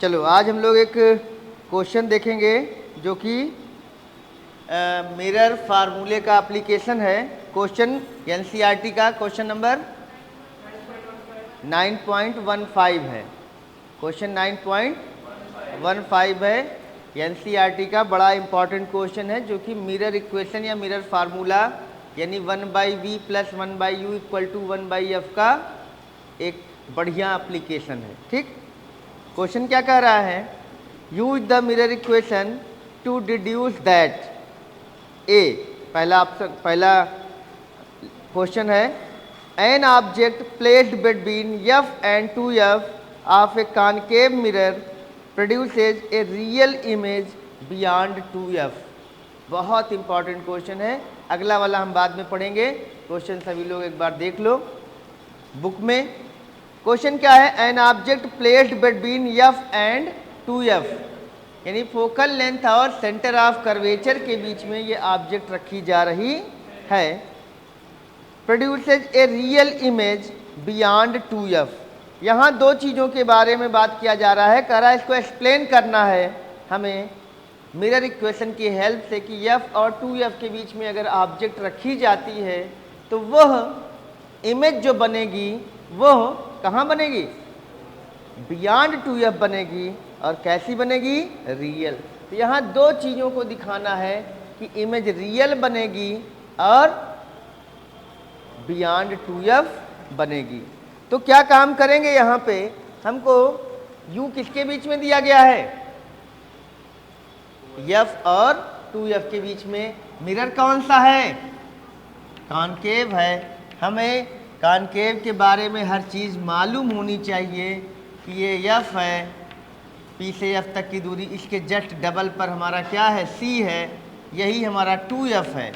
चलो आज हम लोग एक क्वेश्चन देखेंगे जो कि मिरर फार्मूले का एप्लीकेशन है। क्वेश्चन एनसीईआरटी का क्वेश्चन नंबर 9.15 है। क्वेश्चन 9.15 है, एनसीईआरटी का बड़ा इंपॉर्टेंट क्वेश्चन है जो कि मिरर इक्वेशन या मिरर फार्मूला यानी 1/v + 1/u = 1/f का एक बढ़िया एप्लीकेशन है। ठीक, क्वेश्चन क्या कह रहा है, use the mirror equation to deduce that a, पहला क्वेश्चन है, an object placed between f and 2f of a concave mirror produces a real image beyond 2f। बहुत इंपॉर्टेंट क्वेश्चन है, अगला वाला हम बाद में पढ़ेंगे। क्वेश्चन सभी लोग एक बार देख लो बुक में। क्वेश्चन क्या है, an object placed between f and 2f, यानी फोकल लेंथ और सेंटर ऑफ कर्वेचर के बीच में ये ऑब्जेक्ट रखी जा रही है, produces a real image beyond 2f। यहाँ दो चीज़ों के बारे में बात किया जा रहा है, कह रहा है इसको एक्सप्लेन करना है हमें मिरर इक्वेशन की हेल्प से कि f और 2f के बीच में अगर ऑब्जेक्ट रखी जाती है तो वह इमेज जो बनेगी वह कहाँ बनेगी, बियॉन्ड 2f बनेगी। और कैसी बनेगी, रियल। तो यहाँ दो चीज़ों को दिखाना है कि इमेज रियल बनेगी और बियॉन्ड 2f बनेगी। तो क्या काम करेंगे, यहाँ पे हमको u किसके बीच में दिया गया है, f और 2f के बीच में। मिरर कौन सा है, कॉनकेव है। हमें कॉनकेव के बारे में हर चीज़ मालूम होनी चाहिए कि ये f है, p से f तक की दूरी, इसके जस्ट डबल पर हमारा क्या है, c है, यही हमारा 2f है।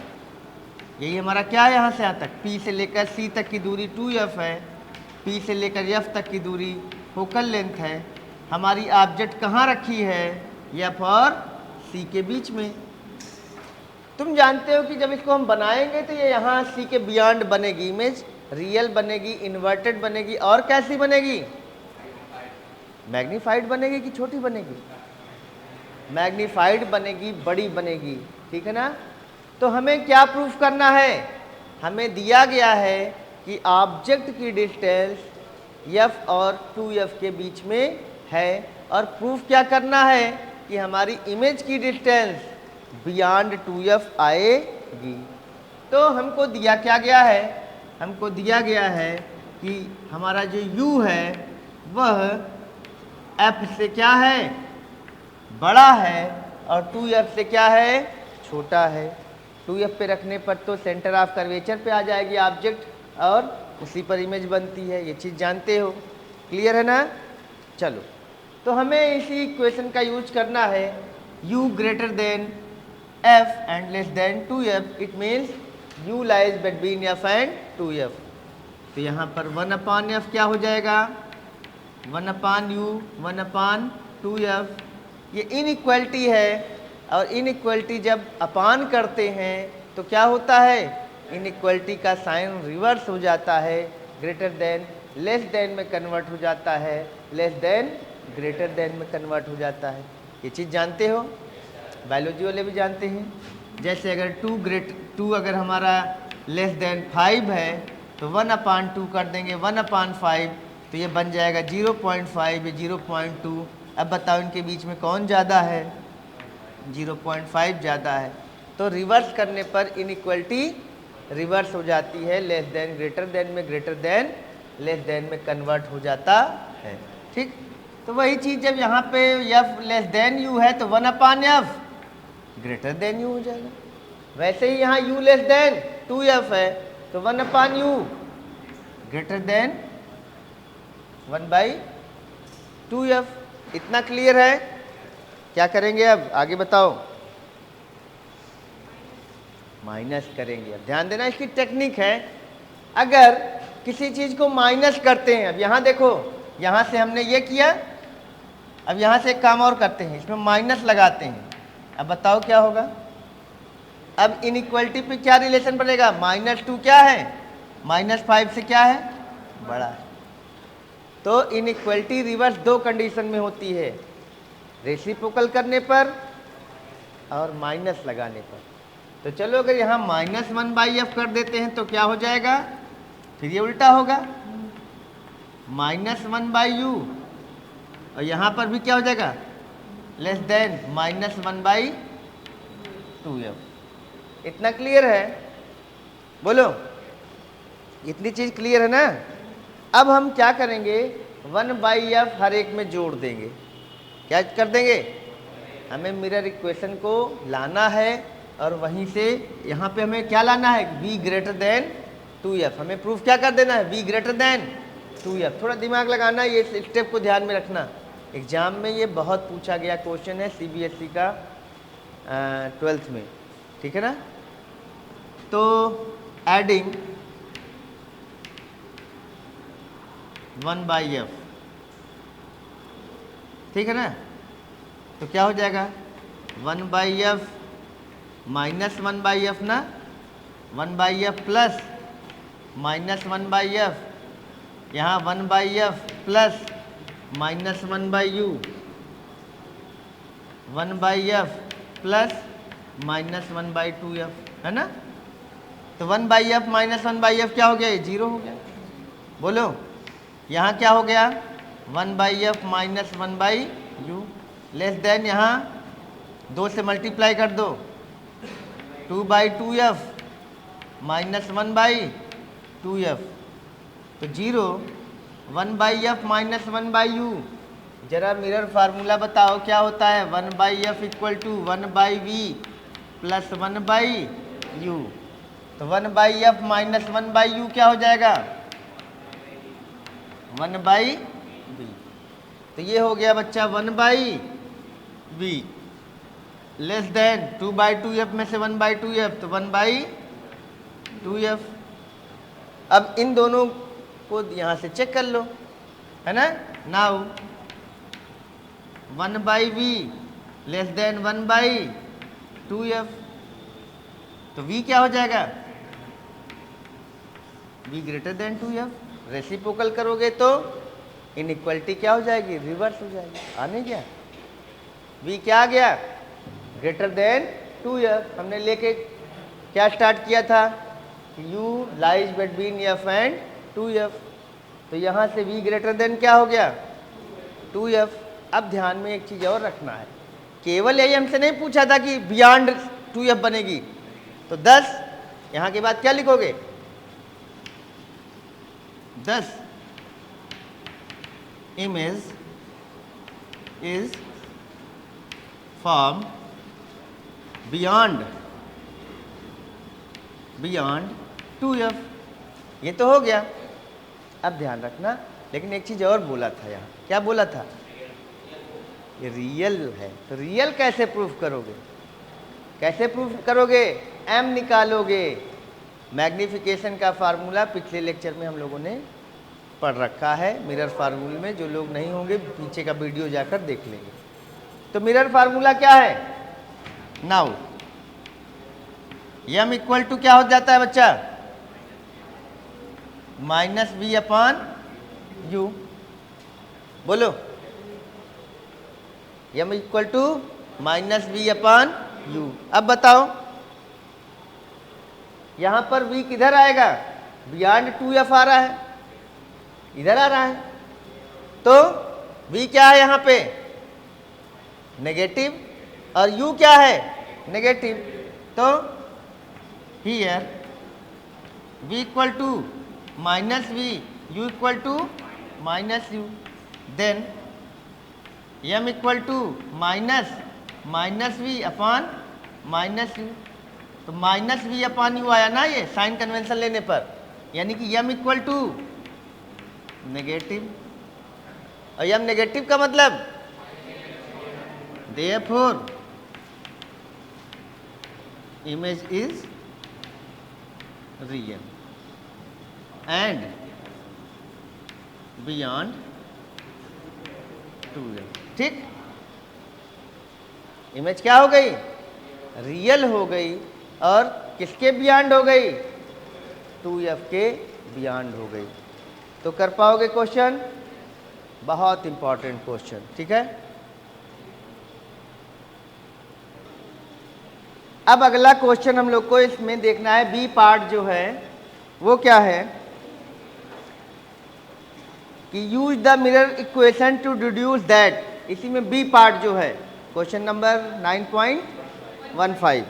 यही हमारा क्या है, यहाँ से यहाँ तक p से लेकर c तक की दूरी 2f है, p से लेकर f तक की दूरी फोकल लेंथ है। हमारी ऑब्जेक्ट कहाँ रखी है, f और c के बीच में। तुम जानते हो कि जब इसको हम बनाएंगे तो ये यहाँ c के बियॉन्ड बनेगी, इमेज रियल बनेगी, इन्वर्टेड बनेगी और कैसी बनेगी, मैग्नीफाइड बनेगी कि छोटी बनेगी, मैग्नीफाइड बनेगी, बड़ी बनेगी। ठीक है ना। तो हमें क्या प्रूफ करना है, हमें दिया गया है कि ऑब्जेक्ट की डिस्टेंस f और 2f के बीच में है और प्रूफ क्या करना है कि हमारी इमेज की डिस्टेंस बियॉन्ड 2f आएगी। तो हमको दिया क्या गया है, हमको दिया गया है कि हमारा जो u है वह f से क्या है, बड़ा है और 2f से क्या है, छोटा है। 2f पे रखने पर तो सेंटर ऑफ कर्वेचर पे आ जाएगी ऑब्जेक्ट और उसी पर इमेज बनती है, ये चीज़ जानते हो, क्लियर है ना। चलो, तो हमें इसी इक्वेशन का यूज करना है, u greater than f and less than 2f, it means u lies between f and 2f। तो यहाँ पर 1/f क्या हो जाएगा, 1/u 1/2f। ये इनइक्वालिटी है और इनइक्वालिटी जब अपान करते हैं तो क्या होता है, इनइक्वालिटी का साइन रिवर्स हो जाता है, ग्रेटर देन लेस देन में कन्वर्ट हो जाता है, लेस देन ग्रेटर देन में कन्वर्ट हो जाता है। ये चीज़ जानते हो, बायोलॉजी वाले भी जानते हैं। जैसे अगर 2 अगर हमारा लेस देन 5 है तो 1/2 कर देंगे 1/5, तो ये बन जाएगा 0.5 या 0.2। अब बताओ इनके बीच में कौन ज़्यादा है, 0.5 ज़्यादा है। तो रिवर्स करने पर इनइक्वालिटी रिवर्स हो जाती है, लेस देन ग्रेटर देन में, ग्रेटर देन लेस देन में कन्वर्ट हो जाता है। ठीक, तो वही चीज़ जब यहाँ पे f लेस देन u है तो 1/f ग्रेटर देन u हो जाएगा। वैसे ही यहाँ u लेस देन 2f है तो 1/u ग्रेटर देन 1/2f। इतना क्लियर है। क्या करेंगे अब आगे बताओ, माइनस करेंगे। अब ध्यान देना, इसकी टेक्निक है। अगर किसी चीज़ को माइनस करते हैं, अब यहाँ देखो, यहाँ से हमने ये किया, अब यहाँ से एक काम और करते हैं, इसमें माइनस लगाते हैं। अब बताओ क्या होगा, अब इनइक्वालिटी पे क्या रिलेशन बनेगा, -2 क्या है, -5 से क्या है, बड़ा है। तो इनइक्वालिटी रिवर्स दो कंडीशन में होती है, रेसिप्रोकल करने पर और माइनस लगाने पर। तो चलो अगर यहाँ -1/f कर देते हैं तो क्या हो जाएगा, फिर ये उल्टा होगा -1/u, और यहाँ पर भी क्या हो जाएगा लेस देन -1/2f। इतना क्लियर है? बोलो, इतनी चीज क्लियर है ना? अब हम क्या करेंगे, 1/f हर एक में जोड़ देंगे। क्या कर देंगे, हमें मिरर इक्वेशन को लाना है और वहीं से यहाँ पे हमें क्या लाना है, v ग्रेटर देन 2f। हमें प्रूफ क्या कर देना है, v ग्रेटर देन 2f। थोड़ा दिमाग लगाना, ये स्टेप को ध्यान में रखना। एग्जाम में ये बहुत पूछा गया क्वेश्चन है CBSE का 12th में, ठीक है ना? तो एडिंग 1/f, ठीक है ना? तो क्या हो जाएगा 1/f -1/f ना, 1/f प्लस -1/f, यहाँ 1/f plus -1/u, 1/f plus -1/2f, है ना? तो 1/f -1/f क्या हो गया, ये 0 हो गया। बोलो, यहाँ क्या हो गया 1/f -1/u, लेस देन यहाँ 2 से मल्टीप्लाई कर दो, 2/2f -1/2f, तो 0, 1/f -1/u। जरा मिरर फार्मूला बताओ क्या होता है, 1/f equal to 1/v plus 1/u। तो 1/f -1/u क्या हो जाएगा 1/v। तो ये हो गया बच्चा 1/v लेस देन 2/2f में से 1/2f, तो 1/2f। अब इन दोनों को यहाँ से चेक कर लो, है ना? Now 1/v less than 1/2f, तो v क्या हो जाएगा, v greater than 2f। Reciprocal करोगे तो इनइक्वालिटी क्या हो जाएगी, रिवर्स हो जाएगी। आने क्या, v क्या आ गया, ग्रेटर देन 2f। हमने लेके क्या स्टार्ट किया था, u lies between f and 2f। तो यहाँ से v ग्रेटर देन क्या हो गया 2f। अब ध्यान में एक चीज़ और रखना है, केवल यही हमसे नहीं पूछा था कि बियॉन्ड 2f बनेगी। तो 10 यहाँ के बाद क्या लिखोगे, 10 image is form beyond 2f। ये तो हो गया। अब ध्यान रखना, लेकिन एक चीज़ और बोला था यहाँ, क्या बोला था, ये रियल है। तो रियल कैसे प्रूफ करोगे, कैसे प्रूफ करोगे, m निकालोगे। मैग्निफिकेशन का फार्मूला पिछले लेक्चर में हम लोगों ने पढ़ रखा है मिरर फार्मूले में। जो लोग नहीं होंगे पीछे का वीडियो जाकर देख लेंगे। तो मिरर फार्मूला क्या है, नाउ m इक्वल टू क्या हो जाता है बच्चा, -v/u। बोलो, m इक्वल टू -v/u। अब बताओ यहां पर v किधर आएगा, बियॉन्ड 2f आ रहा है, इधर आ रहा है। तो v क्या है यहाँ पे, नेगेटिव, और u क्या है, नेगेटिव। तो here v equal to -v, u equal to -u, then m equal to -v/-u। तो -v/u आया ना ये साइन कन्वेंशन लेने पर, यानी कि m इक्वल टू नेगेटिव। और m नेगेटिव का मतलब therefore image is real and beyond 2f। ठीक, इमेज क्या हो गई, रियल हो गई, और किसके बियॉन्ड हो गई, 2f के बियॉन्ड हो गई। तो कर पाओगे क्वेश्चन, बहुत इंपॉर्टेंट क्वेश्चन, ठीक है। अब अगला क्वेश्चन हम लोग को इसमें देखना है, बी पार्ट जो है वो क्या है कि use the mirror equation to deduce that, इसी में बी पार्ट जो है क्वेश्चन नंबर 9.15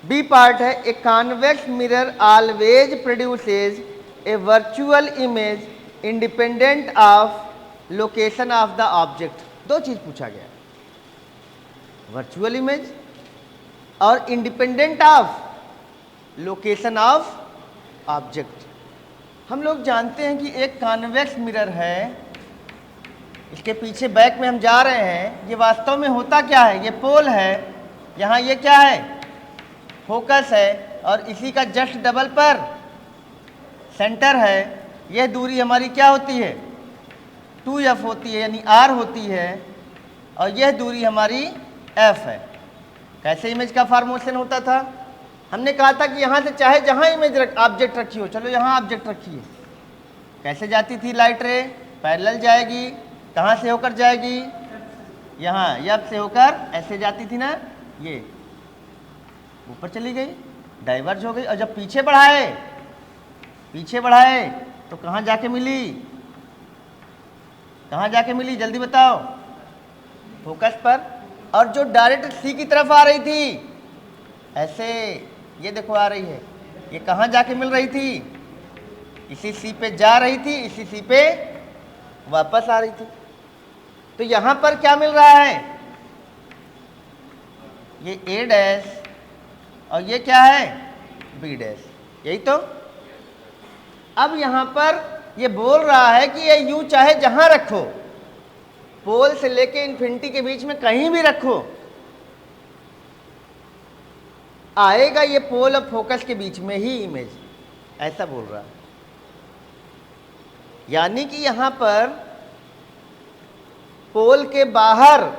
बी पार्ट है, a convex mirror always produces a virtual image independent of location of the object. दो चीज पूछा गया, वर्चुअल इमेज और independent of location of object. हम लोग जानते हैं कि एक कॉन्वेक्स मिरर है, इसके पीछे बैक में हम जा रहे हैं, ये वास्तव में होता क्या है, ये पोल है, यहाँ ये क्या है, फोकस है, और इसी का जस्ट डबल पर सेंटर है। यह दूरी हमारी क्या होती है, 2f होती है, यानी r होती है, और यह दूरी हमारी f है। कैसे इमेज का फॉर्मेशन होता था, हमने कहा था कि यहाँ से चाहे जहाँ इमेज ऑब्जेक्ट रखी हो, चलो यहाँ ऑब्जेक्ट रखी है, कैसे जाती थी लाइट रे, पैरेलल जाएगी, कहाँ से होकर जाएगी, यहाँ यब से होकर ऐसे जाती थी ना, ये ऊपर चली गई, डाइवर्ज हो गई, और जब पीछे बढ़ाए तो कहाँ जाके मिली, कहाँ जाके मिली, जल्दी बताओ, फोकस पर। और जो डायरेक्ट सी की तरफ आ रही थी, ऐसे ये देखो आ रही है, ये कहाँ जाके मिल रही थी, इसी सी पे जा रही थी, इसी सी पे वापस आ रही थी। तो यहाँ पर क्या मिल रहा है, ये ए डैश और ये क्या है, बी डैश, यही तो। अब यहाँ पर ये बोल रहा है कि ये यू चाहे जहाँ रखो, पोल से लेके इन्फिनिटी के बीच में कहीं भी रखो, आएगा ये पोल और फोकस के बीच में ही इमेज, ऐसा बोल रहा है। यानी कि यहाँ पर पोल के बाहर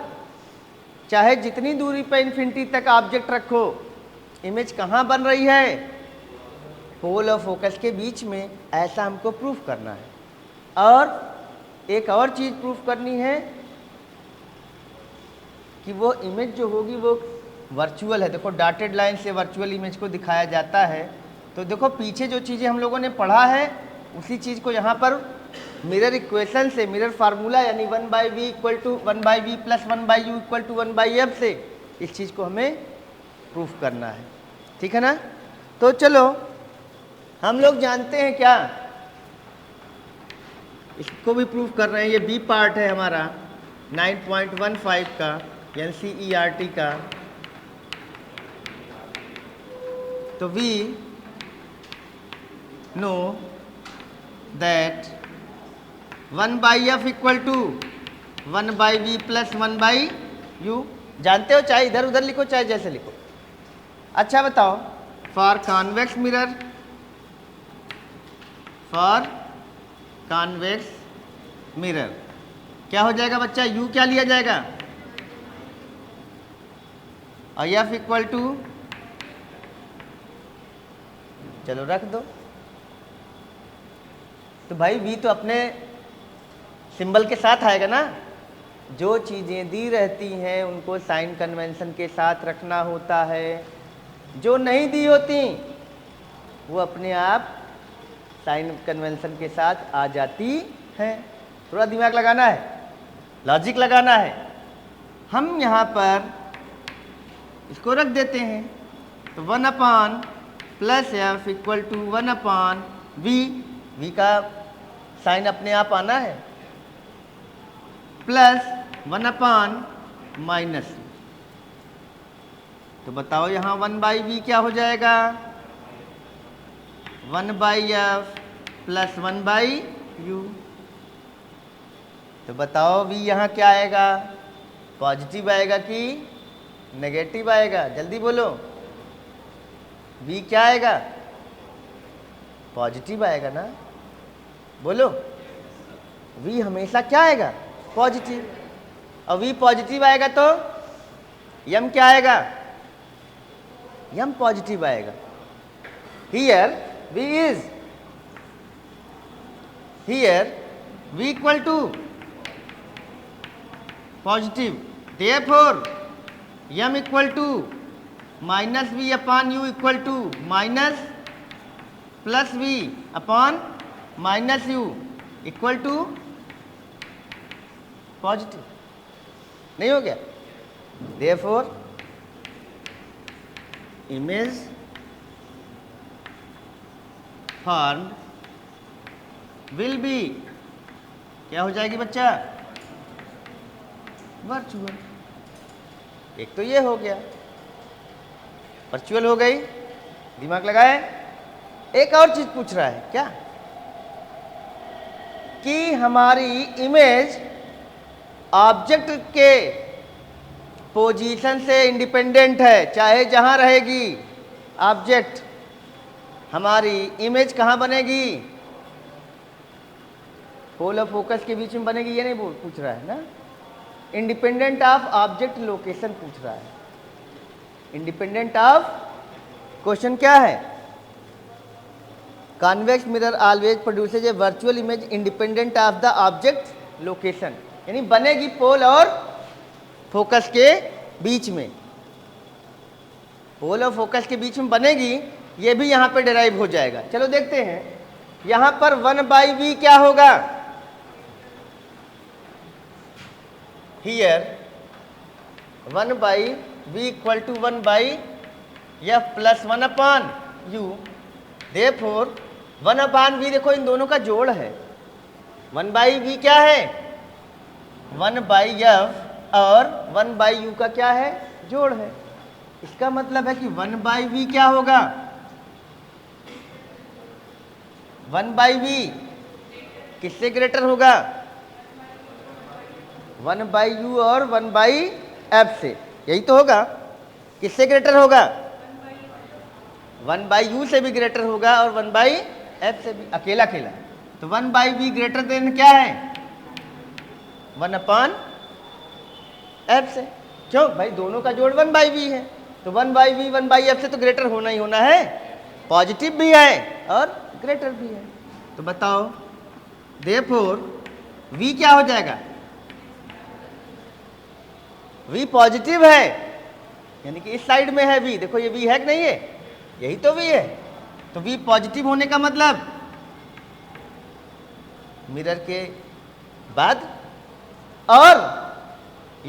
चाहे जितनी दूरी पर इन्फिनिटी तक ऑब्जेक्ट रखो, इमेज कहाँ बन रही है, पोल और फोकस के बीच में। ऐसा हमको प्रूफ करना है। और एक और चीज़ प्रूफ करनी है कि वो इमेज जो होगी वो वर्चुअल है। देखो डॉटेड लाइन से वर्चुअल इमेज को दिखाया जाता है। तो देखो पीछे जो चीज़ें हम लोगों ने पढ़ा है उसी चीज़ को यहाँ पर मिरर इक्वेशन से, मिरर फार्मूला यानी 1/v equal to 1/v plus 1/u equal to 1/f से इस चीज़ को हमें प्रूफ करना है। ठीक है ना। तो चलो हम लोग जानते हैं क्या, इसको भी प्रूफ कर रहे हैं। ये बी पार्ट है हमारा 9.15 का NCERT का। तो we know that 1/f equal to 1/v plus 1/u। जानते हो, चाहे इधर उधर लिखो चाहे जैसे लिखो। अच्छा बताओ, for convex mirror, for convex mirror क्या हो जाएगा बच्चा, u क्या लिया जाएगा, और f इक्वल टू, चलो रख दो। तो भाई v तो अपने सिंबल के साथ आएगा ना। जो चीज़ें दी रहती हैं उनको साइन कन्वेंशन के साथ रखना होता है, जो नहीं दी होती वो अपने आप साइन कन्वेंशन के साथ आ जाती हैं। थोड़ा दिमाग लगाना है, लॉजिक लगाना है। हम यहाँ पर इसको रख देते हैं। तो 1/+ f equal to 1/v, v का साइन अपने आप आना है, प्लस 1/-। तो बताओ यहाँ 1/v क्या हो जाएगा, 1/f प्लस 1/u। तो बताओ v यहाँ क्या आएगा, पॉजिटिव आएगा कि नेगेटिव आएगा, जल्दी बोलो। v क्या आएगा, पॉजिटिव आएगा ना, बोलो। v हमेशा क्या आएगा, पॉजिटिव। और v पॉजिटिव आएगा तो m क्या आएगा, m पॉजिटिव आएगा। Here v is, here v equal to positive, therefore m equal to minus V upon U equal to minus plus V upon minus U equal to positive. नहीं हो गया? Therefore image formed will be, क्या हो जाएगी बच्चा? Virtual. एक तो ये हो गया, वर्चुअल हो गई। दिमाग लगाए। एक और चीज पूछ रहा है क्या, कि हमारी इमेज ऑब्जेक्ट के पोजीशन से इंडिपेंडेंट है, चाहे जहां रहेगी ऑब्जेक्ट, हमारी इमेज कहां बनेगी? पोल और फोकस के बीच में बनेगी। ये नहीं पूछ रहा है ना, इंडिपेंडेंट ऑफ ऑब्जेक्ट लोकेशन पूछ रहा है। इंडिपेंडेंट ऑफ, क्वेश्चन क्या है? Convex mirror always produces a virtual image independent of the object location, यानी बनेगी पोल और फोकस के बीच में। पोल और फोकस के बीच में बनेगी, ये भी यहां पे डिराइव हो जाएगा। चलो देखते हैं, यहां पर 1/v क्या होगा? Here 1/v equal to 1/f plus 1 upon U. Therefore 1/v देखो इन दोनों का जोड़ है। 1/v क्या है? 1/f और 1/u का क्या है? जोड़ है। इसका मतलब है कि 1/v क्या होगा? 1/v किससे ग्रेटर होगा? 1/u और 1/f से। यही तो होगा। किससे ग्रेटर होगा? 1/u से भी ग्रेटर होगा और 1/f से भी, अकेला अकेला। तो 1/v ग्रेटर देन क्या है? 1/f से। क्यों भाई? दोनों का जोड़ 1/v है, तो 1/v 1/f से तो ग्रेटर होना ही होना है। पॉजिटिव भी है और ग्रेटर भी है। तो बताओ, देयरफॉर v क्या हो जाएगा? v पॉजिटिव है, यानी कि इस साइड में है v। देखो ये v है कि नहीं है? यही तो v है। तो v पॉजिटिव होने का मतलब मिरर के बाद और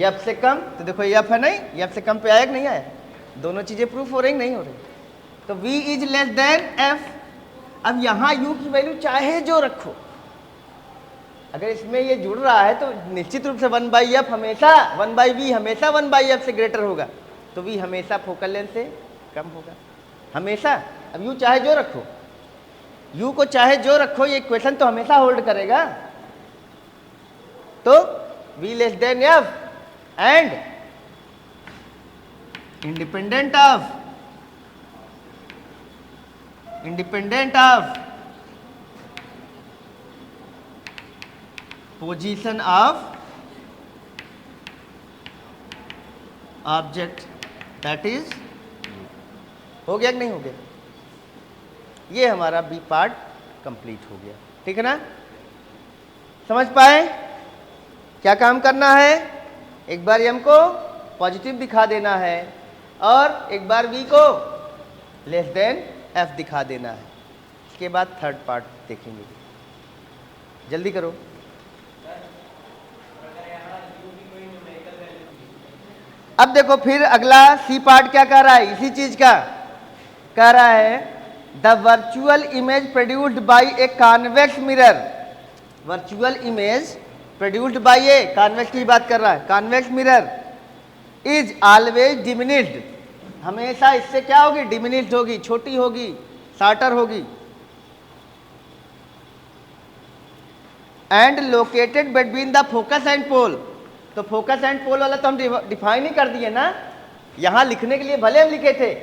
f से कम। तो देखो f है नहीं, f से कम पे आया कि नहीं आया? दोनों चीजें प्रूफ हो रही नहीं हो रही? तो v is less than f। अब यहां u की वैल्यू चाहे जो रखो, अगर इसमें ये जुड़ रहा है तो निश्चित रूप से 1/f हमेशा 1/v हमेशा 1/f से ग्रेटर होगा। तो v हमेशा फोकल लेंथ से कम होगा, हमेशा। अब u चाहे जो रखो, u को चाहे जो रखो, ये इक्वेशन तो हमेशा होल्ड करेगा। तो v less than f and independent of position of object, that is. हो गया कि नहीं हो गया? ये हमारा बी पार्ट कंप्लीट हो गया। ठीक है ना? समझ पाए क्या काम करना है? एक बार m को पॉजिटिव दिखा देना है और एक बार v को लेस देन f दिखा देना है। इसके बाद थर्ड पार्ट देखेंगे। जल्दी करो। अब देखो फिर अगला सी पार्ट क्या कह रहा है? इसी चीज का कह रहा है, the virtual image produced by a convex mirror. Virtual image produced by A, convex की बात कर रहा है, convex mirror is always diminished. हमेशा इससे क्या होगी? डिमिनिश्ड होगी, छोटी होगी, शॉर्टर होगी। And located between the focus and pole. तो फोकस एंड पोल वाला तो हम डिफाइन ही कर दिए ना। यहां लिखने के लिए भले हम लिखे थे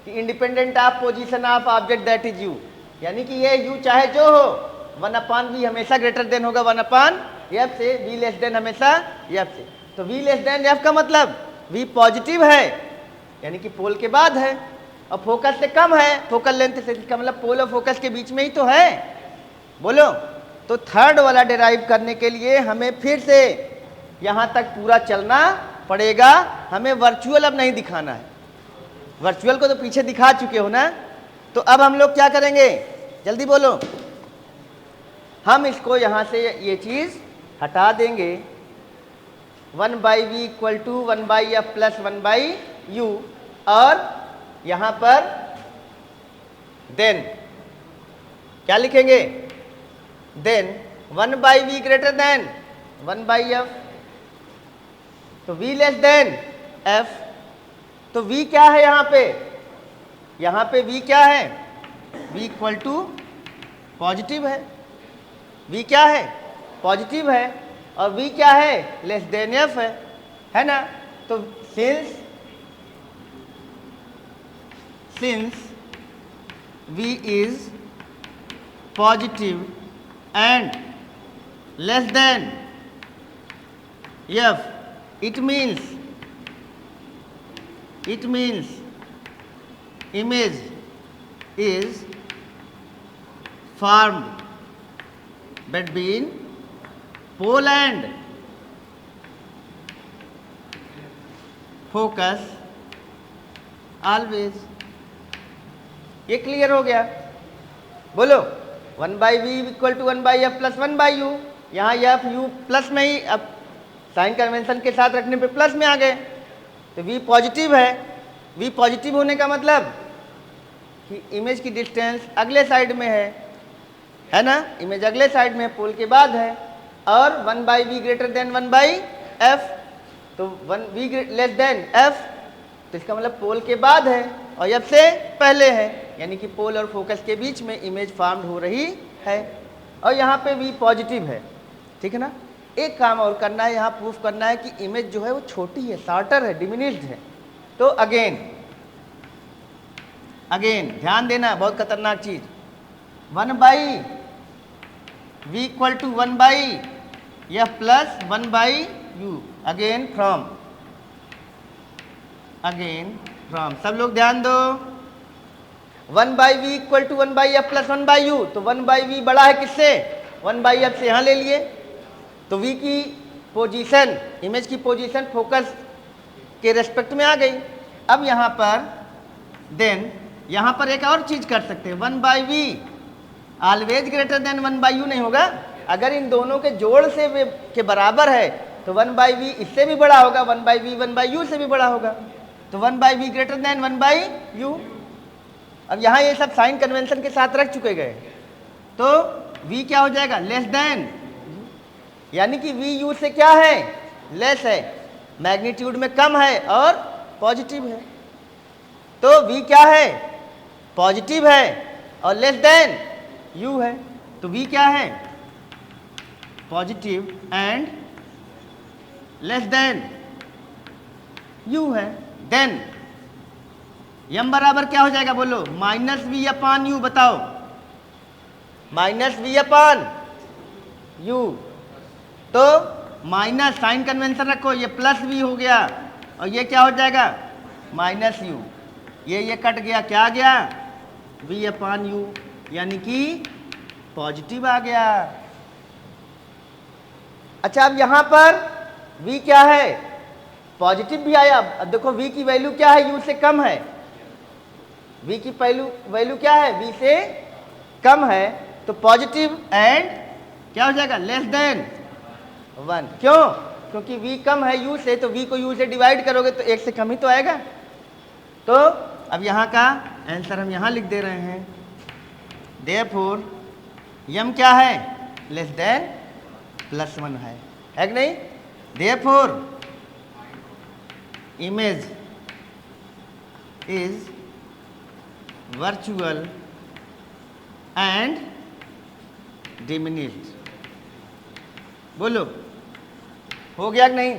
कि independent of position of object that is you, यानी कि ये यू चाहे जो हो, 1/v हमेशा ग्रेटर देन होगा 1/f से, v लेस देन हमेशा f से। तो v लेस देन f का मतलब v पॉजिटिव है, यानी कि पोल के बाद है, और फोकस से कम है, फोकल लेंथ से। इसका मतलब पोल और फोकस के बीच में ही तो है। बोलो, तो थर्ड वाला डिराइव करने के लिए हमें फिर से यहां तक पूरा चलना पड़ेगा। हमें वर्चुअल अब नहीं दिखाना है, वर्चुअल को तो पीछे दिखा चुके हो ना, तो अब हम लोग क्या करेंगे, जल्दी बोलो। हम इसको यहां से ये चीज हटा देंगे, 1/v equal to 1/f plus 1/u, और यहां पर देन क्या लिखेंगे, then 1/v greater than 1/f, तो v लेस देन f। तो v क्या है यहां पे v क्या है, v इक्वल टू पॉजिटिव है, v क्या है पॉजिटिव है, और v क्या है लेस देन f है ना। तो since v is positive and less than f, it means image is formed between pole and focus always। ये क्लियर हो गया, बोलो 1/v equal to 1/f plus 1/u, यहाँ f u प्लस में ही, अब साइन कन्वेंशन के साथ रखने पे प्लस में आ गए, तो v पॉजिटिव है। v पॉजिटिव होने का मतलब कि इमेज की डिस्टेंस अगले साइड में है ना, इमेज अगले साइड में पोल के बाद है, और 1/v ग्रेटर देन 1/f, तो 1v लेस देन f, तो इसका मतलब पोल के बाद है और f से पहले है, यानी कि पोल और फोकस के बीच में इमेज फॉर्म हो रही है, और यहाँ पे v पॉजिटिव है, ठीक है ना। एक काम और करना है, यहाँ प्रूफ करना है कि इमेज जो है वो छोटी है, शॉर्टर है, डिमिनिश्ड है। तो अगेन ध्यान देना, बहुत खतरनाक चीज, 1/v equal to 1/f plus 1/u, again from, सब लोग ध्यान दो, 1/v equal to 1/f plus 1/u, तो 1/v बड़ा है किससे, 1/f से यहाँ ले लिए, तो v की पोजीशन, इमेज की पोजीशन फोकस के रेस्पेक्ट में आ गई। अब यहाँ पर देन यहाँ पर एक और चीज कर सकते हैं, 1/v always greater than 1/u नहीं होगा, अगर इन दोनों के जोड़ से के बराबर है तो 1/v इससे भी बड़ा होगा, 1/v 1/u से भी बड़ा होगा, तो 1/v ग्रेटर देन 1/u। अब यहाँ ये सब साइन कन्वेंशन के साथ रख चुके गए, तो v क्या हो जाएगा, लेस देन, यानी कि v u से क्या है, लेस है, मैग्नीट्यूड में कम है और पॉजिटिव है, तो v क्या है, पॉजिटिव है और लेस देन u है, तो v क्या है, positive and less than u है। देन m बराबर क्या हो जाएगा, बोलो, -v अपान u, बताओ, -v अपान u, तो माइनस साइन कन्वेंशन रखो, ये प्लस v हो गया और ये क्या हो जाएगा, -u, ये कट गया, क्या आ गया, v अपान u, यानी कि पॉजिटिव आ गया। अच्छा, अब यहां पर v क्या है, पॉजिटिव भी आया। अब देखो v की वैल्यू क्या है, u से कम है, v की वैल्यू क्या है, v से कम है, तो पॉजिटिव एंड क्या हो जाएगा, लेस देन 1, क्यों, क्योंकि v कम है u से, तो v को u से डिवाइड करोगे तो 1 से कम ही तो आएगा। तो अब यहाँ का आंसर हम यहाँ लिख दे रहे हैं, देयरफॉर m क्या है, लेस देन +1 है कि नहीं, therefore image is virtual and diminished. बोलो, हो गया कि नहीं,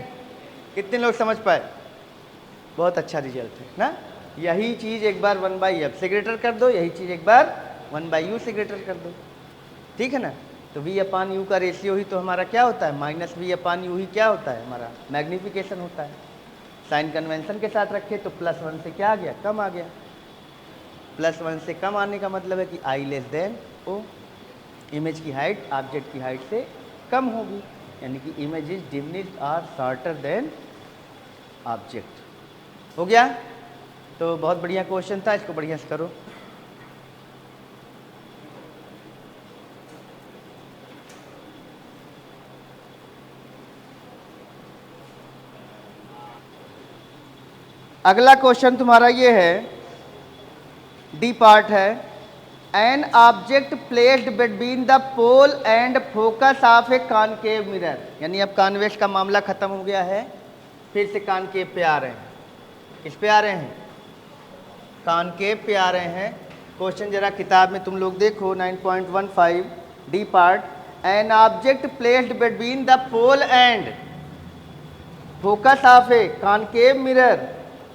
कितने लोग समझ पाए, बहुत अच्छा रिजल्ट है ना। यही चीज़ एक बार 1/f से ग्रेटर कर दो, यही चीज़ एक बार 1/u से ग्रेटर कर दो, ठीक है ना। तो v अपान u का रेशियो ही तो हमारा क्या होता है, -v अपान u ही क्या होता है, हमारा मैग्निफिकेशन होता है। साइन कन्वेंशन के साथ रखे तो +1 से क्या आ गया, कम आ गया, +1 से कम आने का मतलब है कि i less than o, image की हाइट ऑब्जेक्ट की हाइट से कम होगी, यानी कि इमेज इज डिमिनिश्ड और शॉर्टर देन ऑब्जेक्ट। हो गया, तो बहुत बढ़िया क्वेश्चन था, इसको बढ़िया से करो। अगला क्वेश्चन तुम्हारा ये है, डी पार्ट है, an object placed between the pole and focus of a concave mirror. यानी अब कॉन्वेक्स का मामला खत्म हो गया है, फिर से कॉनकेव पे आ रहे हैं। किस पे आ रहे हैं? कॉनकेव पे आ रहे हैं। क्वेश्चन जरा किताब में तुम लोग देखो 9.15 D part, an object placed between the pole and focus of a concave mirror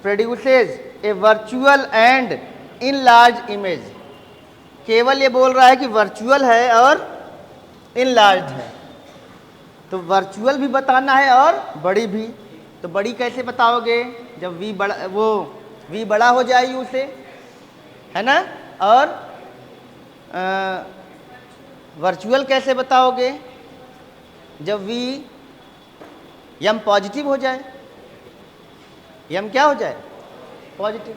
produces a virtual and enlarge image. केवल ये बोल रहा है कि वर्चुअल है और इनलार्ज है, तो वर्चुअल भी बताना है और बड़ी भी। तो बड़ी कैसे बताओगे? जब v बड़ा, वो v बड़ा हो जाए u से, है ना। और वर्चुअल कैसे बताओगे? जब v यम पॉजिटिव हो जाए, यम क्या हो जाए? पॉजिटिव।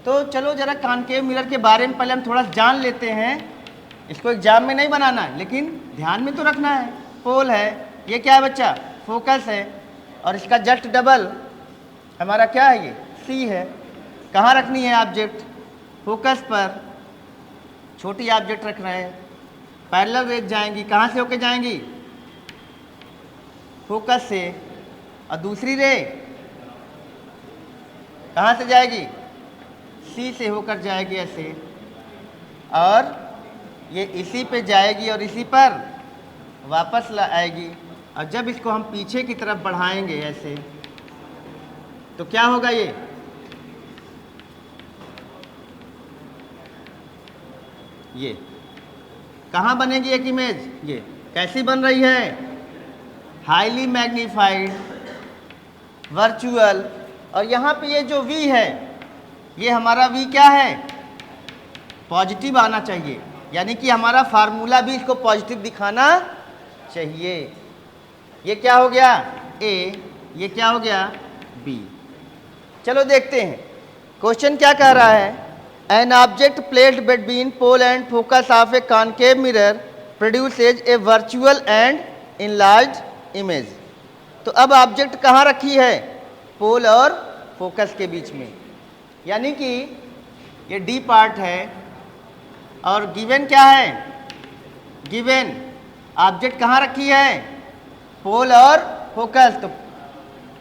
तो चलो जरा कॉनकेव मिरर के बारे में पहले हम थोड़ा जान लेते हैं। इसको एग्जाम में नहीं बनाना है, लेकिन ध्यान में तो रखना है। पोल है, ये क्या है बच्चा? फोकस है, और इसका जस्ट डबल हमारा क्या है? ये सी है। कहाँ रखनी है ऑब्जेक्ट? फोकस पर। छोटी ऑब्जेक्ट रख रहे हैं, पैरेलल रेज जाएंगी, कहाँ से होके जाएंगी? फोकस से। और दूसरी रे कहाँ से जाएगी? सी से होकर जाएगी ऐसे, और ये इसी पे जाएगी और इसी पर वापस आएगी। और जब इसको हम पीछे की तरफ बढ़ाएंगे ऐसे, तो क्या होगा? ये कहाँ बनेगी एक इमेज? ये कैसी बन रही है? Highly magnified, virtual. और यहाँ पे ये जो v है, ये हमारा v क्या है? पॉजिटिव आना चाहिए, यानी कि हमारा फार्मूला भी इसको पॉजिटिव दिखाना चाहिए। ये क्या हो गया? a, ये क्या हो गया? b। चलो देखते हैं क्वेश्चन क्या कह रहा है। An object placed between pole and focus of a concave mirror produces a virtual and enlarge image. तो अब ऑब्जेक्ट कहाँ रखी है? पोल और फोकस के बीच में, यानी कि ये डी पार्ट है। और गिवन क्या है? गिवन ऑब्जेक्ट कहाँ रखी है? पोल और फोकस। तो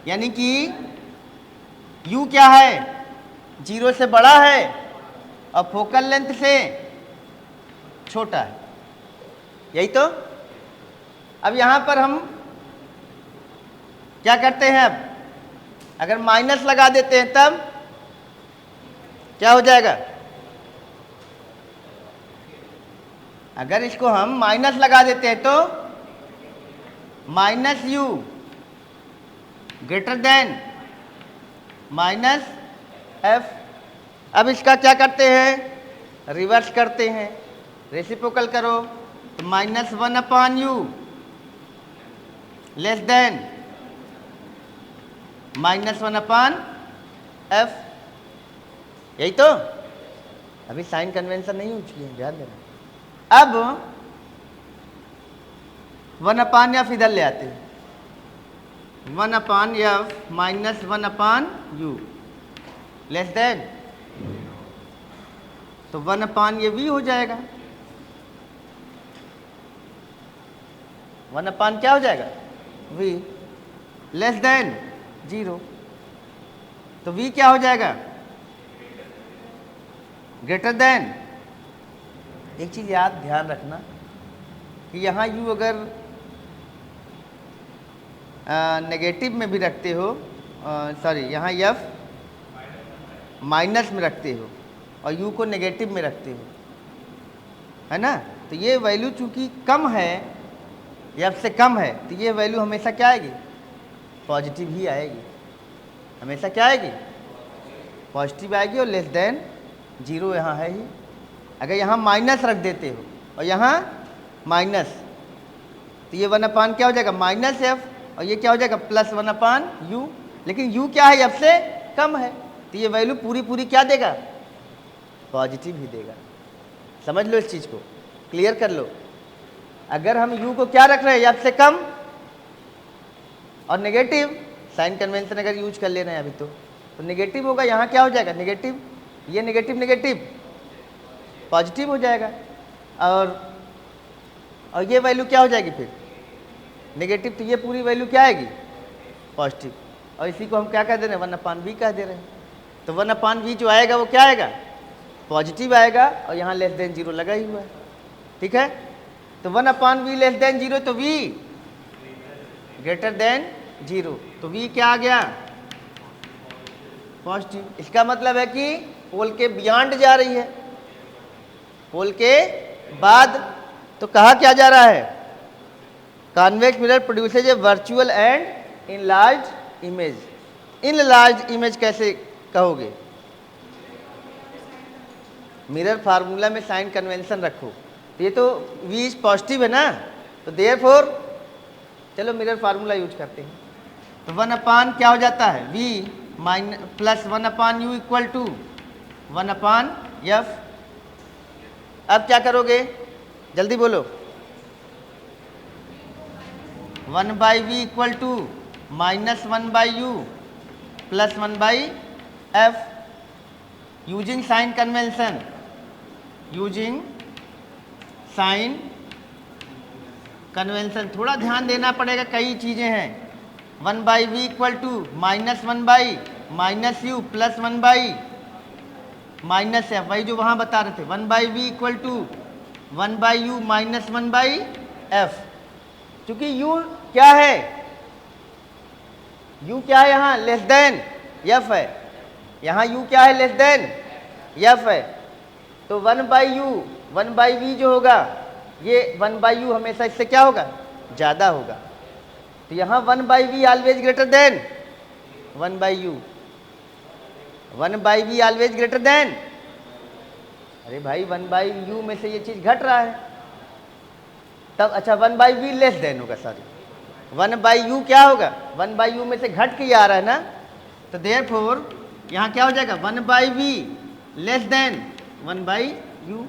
यानी कि u क्या है? 0 से बड़ा है और फोकल लेंथ से छोटा है, यही तो। अब यहाँ पर हम क्या करते हैं? अब अगर माइनस लगा देते हैं तब क्या हो जाएगा? अगर इसको हम माइनस लगा देते हैं तो minus u greater than minus f। अब इसका क्या करते हैं? रिवर्स करते हैं, रेसिप्रोकल करो। तो -1/u लेस देन -1/f। यही तो। अभी साइन कन्वेंशन नहीं हो चुकी है, ध्यान देना। अब 1/f इधर ले आते हैं, 1/f -1/u लेस देन, तो 1/, ये v हो जाएगा। 1/, क्या हो जाएगा? v less than 0। तो v क्या हो जाएगा? Greater than. एक चीज याद ध्यान रखना कि यहाँ u अगर नेगेटिव में भी रखते हो, सॉरी यहाँ f माइनस में रखते हो और u को नेगेटिव में रखते हो, है ना। तो ये वैल्यू चूंकि कम है, f से कम है, तो ये वैल्यू हमेशा क्या आएगी? पॉजिटिव ही आएगी। हमेशा क्या आएगी? पॉजिटिव आएगी। और लेस देन 0 यहाँ है ही। अगर यहाँ माइनस रख देते हो और यहाँ माइनस, तो ये 1/, क्या हो जाएगा? -f। और ये क्या हो जाएगा? +1/u। लेकिन u क्या है? f से कम है, तो ये वैल्यू पूरी पूरी क्या देगा, पॉजिटिव ही देगा। समझ लो इस चीज़ को, क्लियर कर लो। अगर हम u को क्या रख रहे हैं, f से कम और नेगेटिव, साइन कन्वेंशन अगर यूज कर ले रहे हैं अभी तो नेगेटिव होगा, यहाँ क्या हो जाएगा नेगेटिव, ये नेगेटिव नेगेटिव पॉजिटिव हो जाएगा, और ये वैल्यू क्या हो जाएगी फिर नेगेटिव, तो ये पूरी वैल्यू क्या आएगी पॉजिटिव, और इसी को हम क्या कह दे रहे हैं 1/v कह दे रहे हैं। तो 1/v जो आएगा वो क्या आएगा, पॉजिटिव आएगा, और यहाँ लेस देन 0 लगा ही हुआ है, ठीक है। तो 1/v लेस देन 0, तो v ग्रेटर देन 0, तो v क्या आ गया पॉजिटिव। इसका मतलब है कि पोल के बियॉन्ड जा रही है, पोल के बाद। तो कहा क्या जा रहा है, convex mirror produces a virtual and enlarge image. Enlarge image कैसे कहोगे, मिरर फार्मूला में साइन कन्वेंशन रखो, तो ये तो v पॉजिटिव है ना, तो देयरफॉर चलो मिरर फार्मूला यूज करते हैं। तो 1/, क्या हो जाता है v plus 1/u equal to 1/f। अब क्या करोगे जल्दी बोलो, 1/v equal to -1/u plus 1/f using sign convention, using sign convention. थोड़ा ध्यान देना पड़ेगा, कई चीज़ें हैं। 1/v equal to -1/-u plus 1/-f, वही जो वहाँ बता रहे थे। 1/v equal to 1/u minus 1/f, क्योंकि u क्या है, u क्या है यहाँ लेस देन f है, यहाँ u क्या है लेस देन f है। तो 1/u 1/v जो होगा, ये 1/u हमेशा इससे क्या होगा ज़्यादा होगा, तो यहाँ 1/v always greater than 1/u, 1/v always greater than. अरे भाई 1/u में से ये चीज़ घट रहा है, तब अच्छा 1/v लेस देन होगा, सॉरी 1/u क्या होगा, 1/u में से घट के आ रहा है ना, तो देयरफॉर यहाँ क्या हो जाएगा 1/v लेस देन 1/u,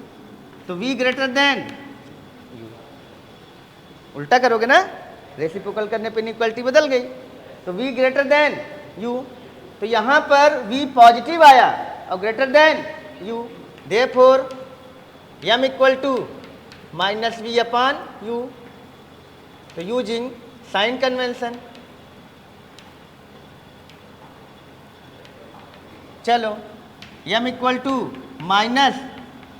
तो v ग्रेटर देन u। उल्टा करोगे ना, रेसिप्रोकल करने पे इनइक्वालिटी बदल गई, तो v ग्रेटर देन u, तो यहाँ पर v पॉजिटिव आया और greater than u, therefore m equal to -v/u। तो यूजिंग साइन कन्वेंशन, चलो m equal to minus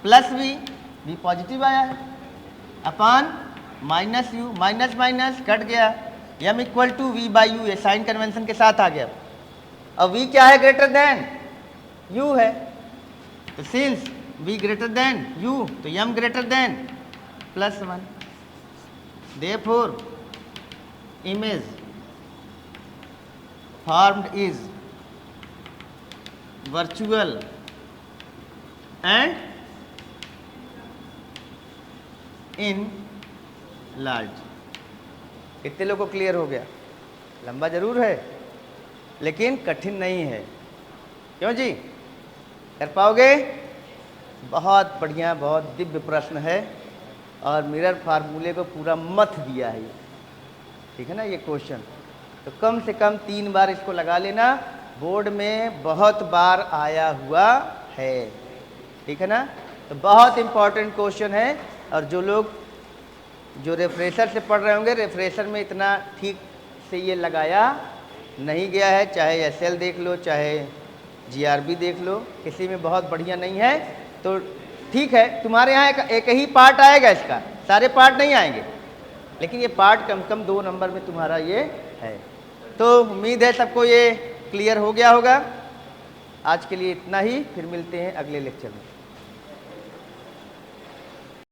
plus v positive आया है, upon -u, minus minus cut गया, m इक्वल टू v/u, ये साइन कन्वेंशन के साथ आ गया। अब v क्या है ग्रेटर देन u है, तो since v greater than u, तो m greater than +1, therefore image formed is virtual and in large. कितने लोगों को क्लियर हो गया? लंबा जरूर है लेकिन कठिन नहीं है, क्यों जी, कर पाओगे? बहुत बढ़िया, बहुत दिव्य प्रश्न है, और मिरर फार्मूले को पूरा मथ दिया है, ठीक है ना ये क्वेश्चन। तो कम से कम 3 बार इसको लगा लेना, बोर्ड में बहुत बार आया हुआ है, ठीक है ना। तो बहुत इंपॉर्टेंट क्वेश्चन है, और जो लोग जो रेफ्रेशर से पढ़ रहे होंगे, रेफ्रेशर में इतना ठीक से ये लगाया नहीं गया है, चाहे एसएल देख लो चाहे जीआरबी देख लो, किसी में बहुत बढ़िया नहीं है। तो ठीक है, तुम्हारे यहाँ एक ही पार्ट आएगा, इसका सारे पार्ट नहीं आएंगे, लेकिन ये पार्ट कम से कम 2 नंबर में तुम्हारा ये है। तो उम्मीद है सबको ये क्लियर हो गया होगा। आज के लिए इतना ही, फिर मिलते हैं अगले लेक्चर में।